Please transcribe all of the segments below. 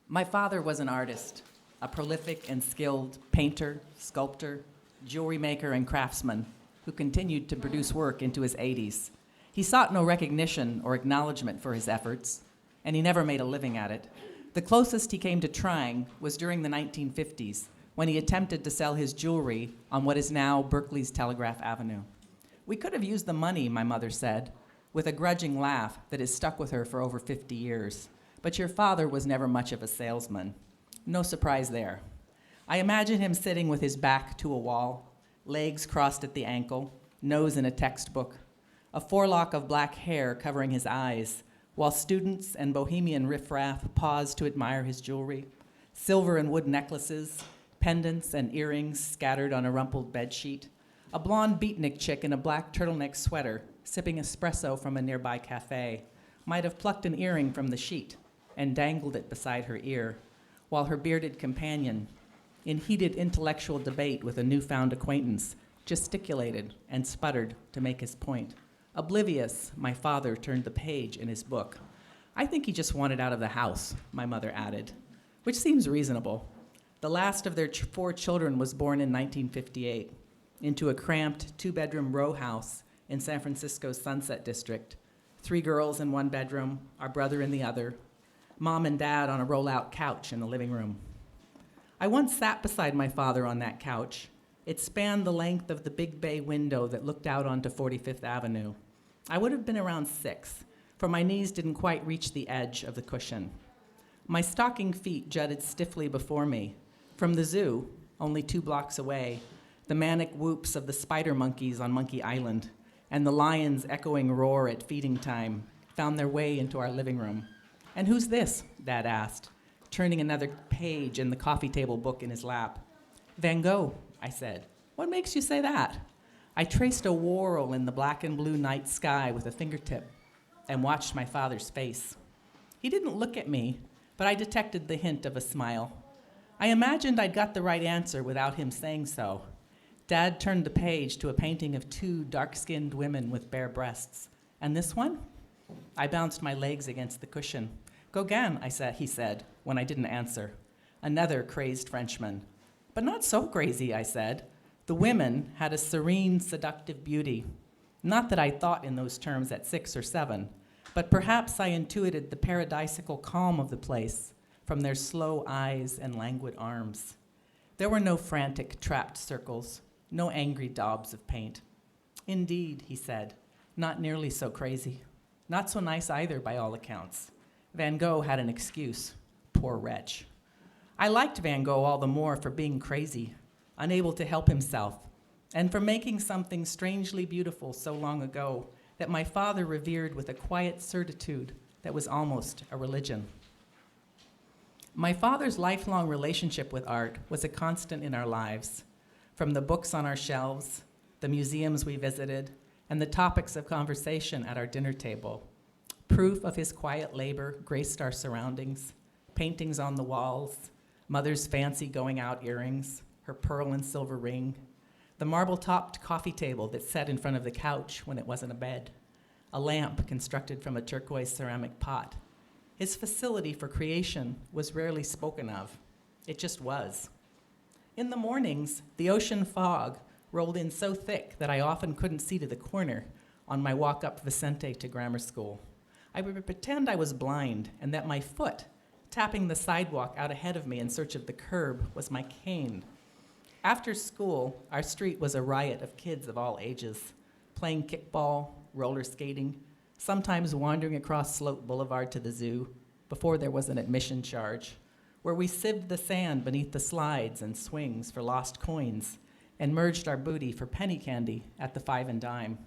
My father was an artist, a prolific and skilled painter, sculptor, jewelry maker, and craftsman who continued to produce work into his 80s. He sought no recognition or acknowledgement for his efforts, and he never made a living at it. The closest he came to trying was during the 1950s, when he attempted to sell his jewelry on what is now Berkeley's Telegraph Avenue. We could have used the money, my mother said, with a grudging laugh that has stuck with her for over 50 years. But your father was never much of a salesman. No surprise there. I imagine him sitting with his back to a wall, legs crossed at the ankle, nose in a textbook, a forelock of black hair covering his eyes, while students and bohemian riffraff paused to admire his jewelry, silver and wood necklaces, pendants and earrings scattered on a rumpled bedsheet, a blonde beatnik chick in a black turtleneck sweater sipping espresso from a nearby cafe might have plucked an earring from the sheet and dangled it beside her ear, while her bearded companion, in heated intellectual debate with a newfound acquaintance, gesticulated and sputtered to make his point. Oblivious, my father turned the page in his book. I think he just wanted out of the house, my mother added, which seems reasonable. The last of their 4 children was born in 1958 into a cramped 2-bedroom row house in San Francisco's Sunset District. 3 girls in 1 bedroom, our brother in the other, Mom and Dad on a roll-out couch in the living room. I once sat beside my father on that couch. It spanned the length of the big bay window that looked out onto 45th Avenue. I would have been around 6, for my knees didn't quite reach the edge of the cushion. My stocking feet jutted stiffly before me. From the zoo, only 2 blocks away, the manic whoops of the spider monkeys on Monkey Island and the lion's echoing roar at feeding time found their way into our living room. "And who's this?" Dad asked, turning another page in the coffee table book in his lap. "Van Gogh," I said. "What makes you say that?" I traced a whorl in the black and blue night sky with a fingertip and watched my father's face. He didn't look at me, but I detected the hint of a smile. I imagined I'd got the right answer without him saying so. Dad turned the page to a painting of 2 dark-skinned women with bare breasts. "And this one?" I bounced my legs against the cushion. "Gauguin," he said, when I didn't answer. Another crazed Frenchman. "But not so crazy," I said. The women had a serene, seductive beauty. Not that I thought in those terms at 6 or 7, but perhaps I intuited the paradisical calm of the place from their slow eyes and languid arms. There were no frantic, trapped circles, no angry daubs of paint. "Indeed," he said, "not nearly so crazy. Not so nice either, by all accounts. Van Gogh had an excuse. Poor wretch." I liked Van Gogh all the more for being crazy, unable to help himself, and for making something strangely beautiful so long ago that my father revered with a quiet certitude that was almost a religion. My father's lifelong relationship with art was a constant in our lives, from the books on our shelves, the museums we visited, and the topics of conversation at our dinner table. Proof of his quiet labor graced our surroundings, paintings on the walls, Mother's fancy going-out earrings, her pearl and silver ring, the marble-topped coffee table that sat in front of the couch when it wasn't a bed, a lamp constructed from a turquoise ceramic pot. His facility for creation was rarely spoken of. It just was. In the mornings, the ocean fog rolled in so thick that I often couldn't see to the corner on my walk up Vicente to grammar school. I would pretend I was blind and that my foot, tapping the sidewalk out ahead of me in search of the curb, was my cane. After school, our street was a riot of kids of all ages, playing kickball, roller skating, sometimes wandering across Sloat Boulevard to the zoo before there was an admission charge, where we sieved the sand beneath the slides and swings for lost coins and merged our booty for penny candy at the 5 and dime.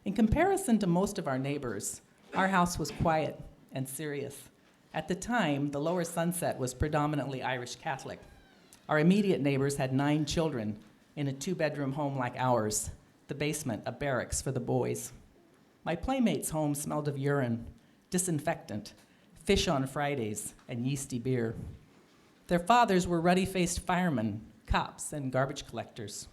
In comparison to most of our neighbors, our house was quiet and serious. At the time, the Lower Sunset was predominantly Irish Catholic. Our immediate neighbors had 9 children in a 2-bedroom home like ours, the basement a barracks for the boys. My playmates' home smelled of urine, disinfectant, fish on Fridays, and yeasty beer. Their fathers were ruddy-faced firemen, cops, and garbage collectors.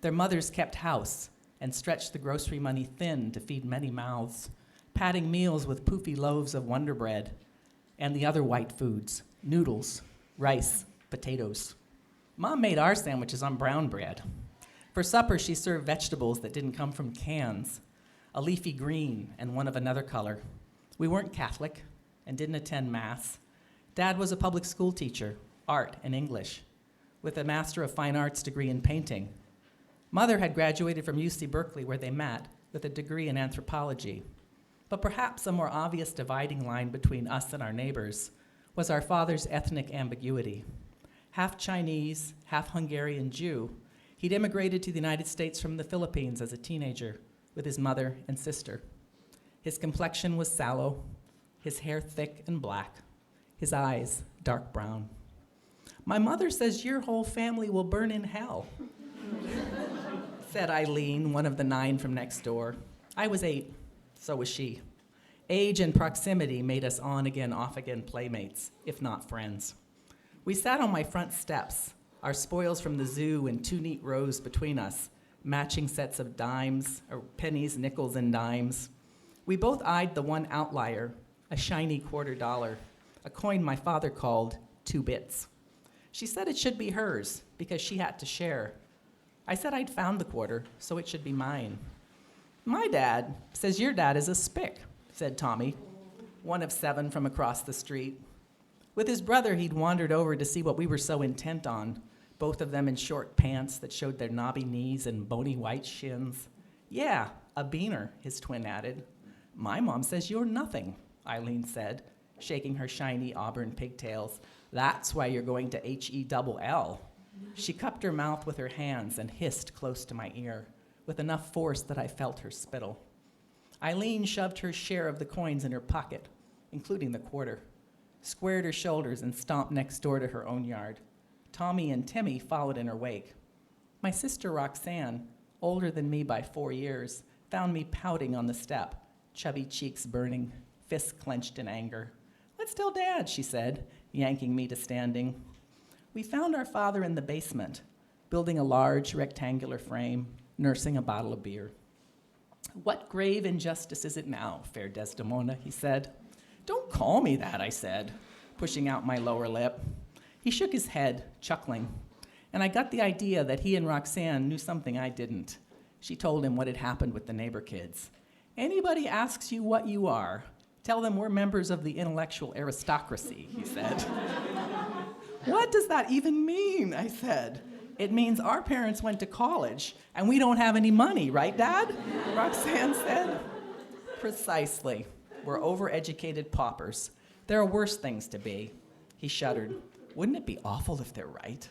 Their mothers kept house and stretched the grocery money thin to feed many mouths, padding meals with poofy loaves of Wonder Bread and the other white foods, noodles, rice, potatoes. Mom made our sandwiches on brown bread. For supper, she served vegetables that didn't come from cans, a leafy green and one of another color. We weren't Catholic and didn't attend Mass. Dad was a public school teacher, art and English, with a Master of Fine Arts degree in painting. Mother had graduated from UC Berkeley, where they met, with a degree in anthropology. But perhaps a more obvious dividing line between us and our neighbors was our father's ethnic ambiguity. Half Chinese, half Hungarian Jew, he'd immigrated to the United States from the Philippines as a teenager with his mother and sister. His complexion was sallow, his hair thick and black, his eyes dark brown. "My mother says your whole family will burn in hell," said Eileen, one of the 9 from next door. I was 8, so was she. Age and proximity made us on-again, off-again playmates, if not friends. We sat on my front steps, our spoils from the zoo in 2 neat rows between us, matching sets of dimes, or pennies, nickels, and dimes. We both eyed the one outlier, a shiny $quarter, a coin my father called 2 bits. She said it should be hers because she had to share. I said I'd found the quarter, so it should be mine. "My dad says your dad is a spick," said Tommy, one of 7 from across the street. With his brother, he'd wandered over to see what we were so intent on, both of them in short pants that showed their knobby knees and bony white shins. "Yeah, a beaner," his twin added. "My mom says you're nothing," Eileen said, shaking her shiny auburn pigtails. "That's why you're going to HELL." She cupped her mouth with her hands and hissed close to my ear, with enough force that I felt her spittle. Eileen shoved her share of the coins in her pocket, including the quarter, squared her shoulders and stomped next door to her own yard. Tommy and Timmy followed in her wake. My sister Roxanne, older than me by 4 years, found me pouting on the step, chubby cheeks burning, fists clenched in anger. "Let's tell Dad," she said, yanking me to standing. We found our father in the basement, building a large rectangular frame, nursing a bottle of beer. "What grave injustice is it now, fair Desdemona?" he said. "Don't call me that," I said, pushing out my lower lip. He shook his head, chuckling, and I got the idea that he and Roxanne knew something I didn't. She told him what had happened with the neighbor kids. "Anybody asks you what you are, tell them we're members of the intellectual aristocracy," he said. "What does that even mean?" I said. "It means our parents went to college and we don't have any money, right, Dad?" Roxanne said. "Precisely. We're overeducated paupers. There are worse things to be." He shuddered. "Wouldn't it be awful if they're right?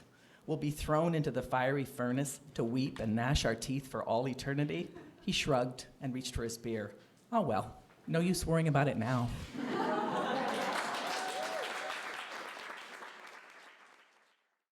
We'll be thrown into the fiery furnace to weep and gnash our teeth for all eternity?" He shrugged and reached for his beer. "Oh well, no use worrying about it now."